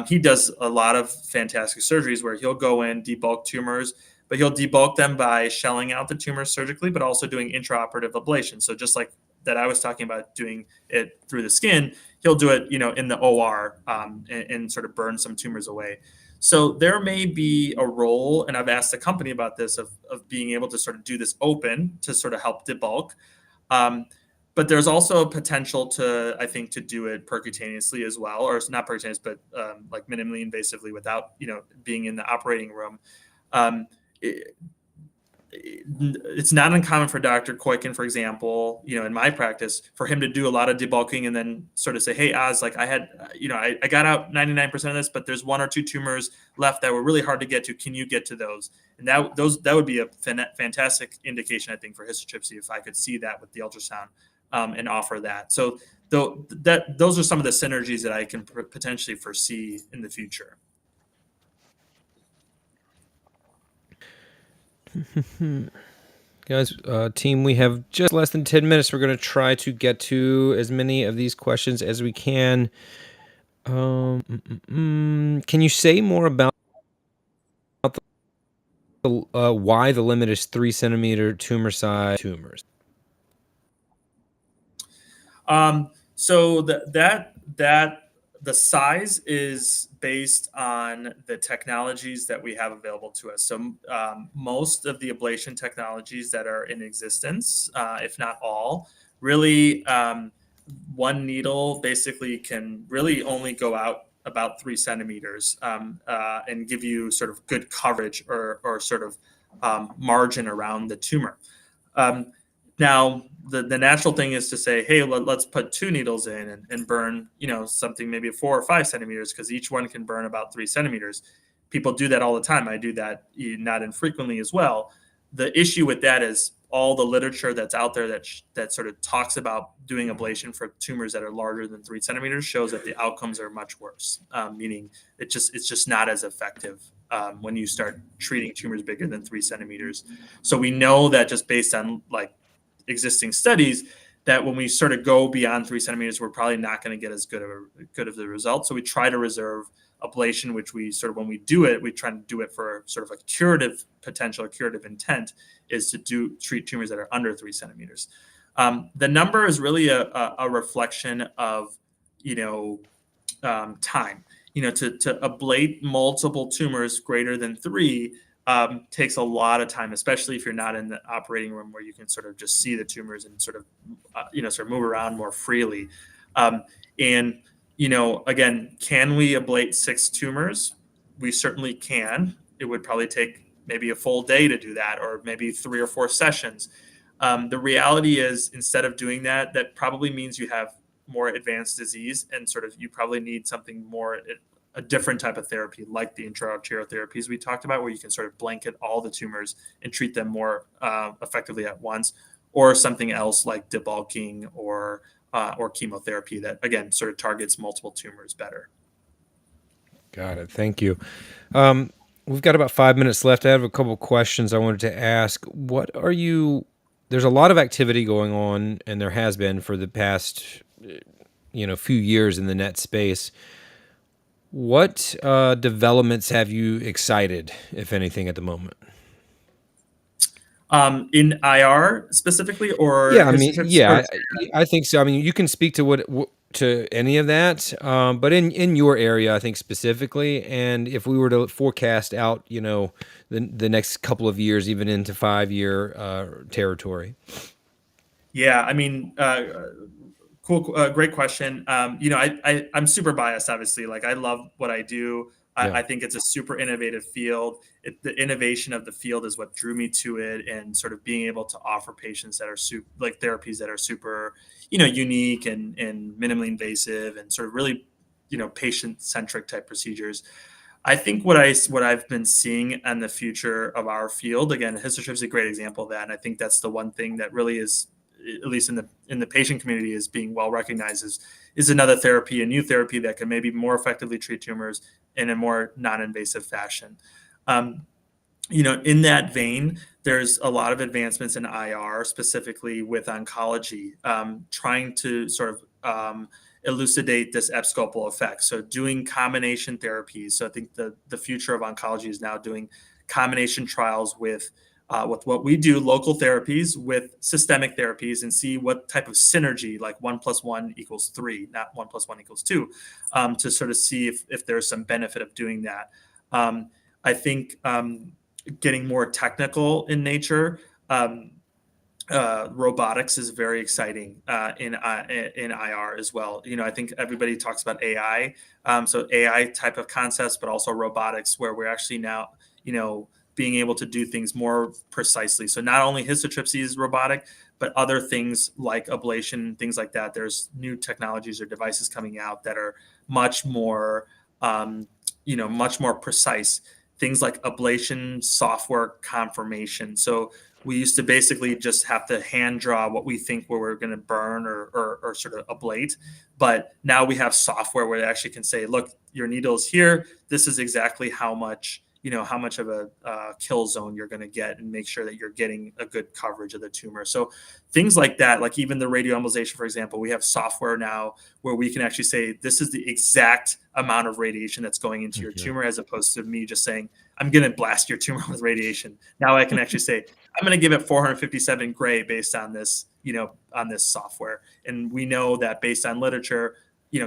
He does a lot of fantastic surgeries where he'll go in, debulk tumors, but he'll debulk them by shelling out the tumors surgically, but also doing intraoperative ablation. So just like that I was talking about doing it through the skin, he'll do it, in the OR, and sort of burn some tumors away. So there may be a role, and I've asked the company about this, of being able to sort of do this open to sort of help debulk. Um, but there's also a potential I think, to do it percutaneously as well, or it's not percutaneous, but like minimally invasively without, being in the operating room. Um, it, it's not uncommon for Dr. Koiken, for example, in my practice, for him to do a lot of debulking and then sort of say, "Hey, Oz, like I got out 99% of this, but there's one or two tumors left that were really hard to get to. Can you get to those?" And that would be a fantastic indication, I think, for historytrypsy, if I could see that with the ultrasound, and offer that. So those are some of the synergies that I can potentially foresee in the future. Guys, team, we have just less than 10 minutes. We're going to try to get to as many of these questions as we can. Can you say more about why the limit is 3 centimeter tumor size tumors? So the size is based on the technologies that we have available to us. So most of the ablation technologies that are in existence, if not all, really, one needle basically can really only go out about 3 centimeters, and give you sort of good coverage, or sort of margin around the tumor. Now, the natural thing is to say, hey, let's put 2 needles in and burn, something maybe 4 or 5 centimeters, because each one can burn about 3 centimeters. People do that all the time. I do that not infrequently as well. The issue with that is all the literature that's out there that sort of talks about doing ablation for tumors that are larger than 3 centimeters shows that the outcomes are much worse, meaning it's just not as effective when you start treating tumors bigger than 3 centimeters. So we know that, just based on like existing studies, that when we sort of go beyond 3 centimeters, we're probably not going to get as good of the result. So we try to reserve ablation, which we sort of, when we do it, we try to do it for sort of a curative potential, a curative intent, is to treat tumors that are under 3 centimeters. The number is really a reflection of, time. To ablate multiple tumors greater than 3 takes a lot of time, especially if you're not in the operating room where you can sort of just see the tumors and sort of, sort of move around more freely. And, again, can we ablate 6 tumors? We certainly can. It would probably take maybe a full day to do that, or maybe 3 or 4 sessions. The reality is, instead of doing that, that probably means you have more advanced disease, and sort of you probably need something more, a different type of therapy, like the intraarterial therapies we talked about, where you can sort of blanket all the tumors and treat them more effectively at once, or something else like debulking or chemotherapy that, again, sort of targets multiple tumors better. Got it. Thank you. We've got about 5 minutes left. I have a couple of questions I wanted to ask. There's a lot of activity going on, and there has been for the past, few years in the net space. What developments have you excited, if anything, at the moment? In IR specifically, or Yeah, I think so. I mean, you can speak to to any of that, but in your area, I think specifically, and if we were to forecast out, the next couple of years, even into 5-year territory. Yeah, I mean, cool, great question. I'm super biased, obviously. Like, I love what I do. I think it's a super innovative field. The innovation of the field is what drew me to it, and sort of being able to offer patients that are like therapies that are super, unique and minimally invasive, and sort of really, patient-centric type procedures. I think what I've been seeing in the future of our field, again, historytrypsy is a great example of that, and I think that's the one thing that really is, at least in the patient community, is being well recognized, is another therapy, a new therapy that can maybe more effectively treat tumors in a more non-invasive fashion. In that vein, there's a lot of advancements in IR, specifically with oncology, trying to sort of elucidate this abscopal effect. So doing combination therapies. So I think the future of oncology is now doing combination trials with with what we do, local therapies with systemic therapies, and see what type of synergy, like 1+1 = 3, not 1+1 = 2, to sort of see if there's some benefit of doing that. I think getting more technical in nature, robotics is very exciting in IR as well. I think everybody talks about AI, so AI type of concepts, but also robotics, where we're actually now, being able to do things more precisely. So not only histotripsy is robotic, but other things like ablation, things like that. There's new technologies or devices coming out that are much more, much more precise. Things like ablation software confirmation. So we used to basically just have to hand draw what we think where we're going to burn or sort of ablate. But now we have software where they actually can say, look, your needle is here. This is exactly how much of a kill zone you're going to get, and make sure that you're getting a good coverage of the tumor. So things like that, like even the radioembolization, for example, we have software now where we can actually say, this is the exact amount of radiation that's going into your tumor, as opposed to me just saying, I'm going to blast your tumor with radiation. Now I can actually say, I'm going to give it 457 gray based on this, on this software. And we know that based on literature,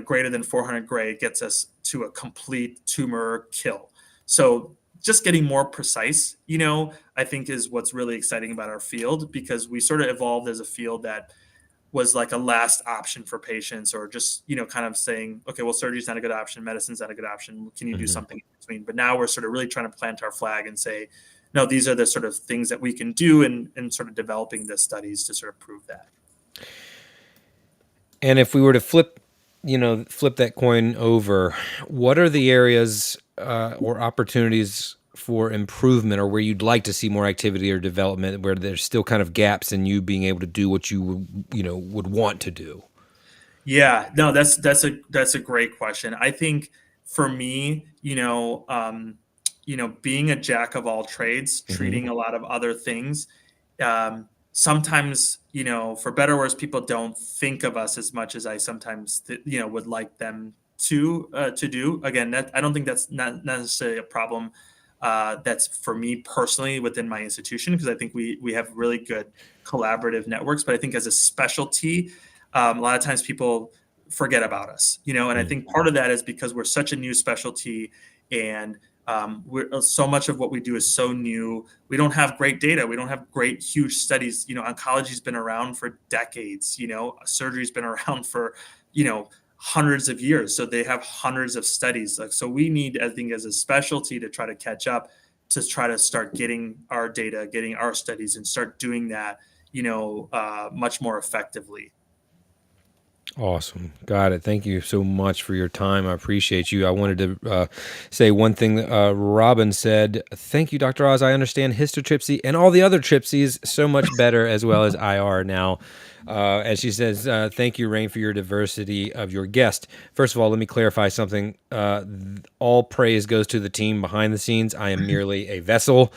greater than 400 gray gets us to a complete tumor kill. So just getting more precise, I think is what's really exciting about our field, because we sort of evolved as a field that was like a last option for patients, or just, kind of saying, okay, well, surgery is not a good option. Medicine's not a good option. Can you do something in between? But now we're sort of really trying to plant our flag and say, no, these are the sort of things that we can do, and sort of developing the studies to sort of prove that. And if we were to flip that coin over, what are the areas or opportunities for improvement, or where you'd like to see more activity or development, where there's still kind of gaps in you being able to do what you would want to do? Yeah, no, that's a great question. I think for me, being a jack of all trades, treating a lot of other things, sometimes, for better or worse, people don't think of us as much as I sometimes, would like them to do. Again, that I don't think that's not necessarily a problem that's for me personally within my institution, because I think we have really good collaborative networks. But I think as a specialty, a lot of times people forget about us, and I think part of that is because we're such a new specialty, and so much of what we do is so new. We don't have great data. We don't have great, huge studies. Oncology's been around for decades. Surgery's been around for, hundreds of years. So they have hundreds of studies. So we need, I think, as a specialty, to try to catch up, to try to start getting our data, getting our studies, and start doing that, much more effectively. Awesome. Got it. Thank you so much for your time. I appreciate you. I wanted to say one thing that Robin said. Thank you, Dr. Oz. I understand histotripsy and all the other tripsies so much better, as well as IR now. As she says, thank you, Rain, for your diversity of your guest. First of all, let me clarify something. All praise goes to the team behind the scenes. I am merely a vessel.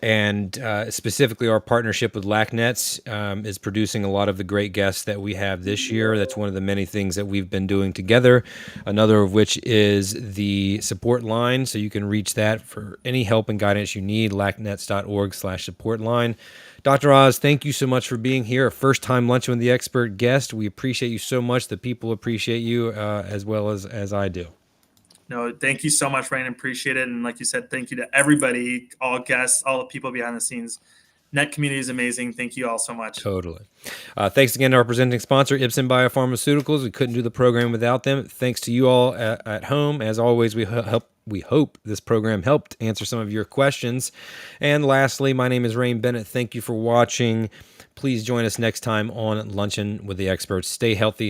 And specifically, our partnership with LACNets is producing a lot of the great guests that we have this year. That's one of the many things that we've been doing together, another of which is the support line. So you can reach that for any help and guidance you need, lacnets.org/support line. Dr. Oz, thank you so much for being here, a first-time Luncheon with the Expert guest. We appreciate you so much. The people appreciate you as well as I do. No, thank you so much, Ryan. Appreciate it. And like you said, thank you to everybody, all guests, all the people behind the scenes. Net community is amazing. Thank you all so much. Totally. Thanks again to our presenting sponsor, Ipsen Biopharmaceuticals. We couldn't do the program without them. Thanks to you all at home. As always, we hope this program helped answer some of your questions. And lastly, my name is Rain Bennett. Thank you for watching. Please join us next time on Luncheon with the Experts. Stay healthy.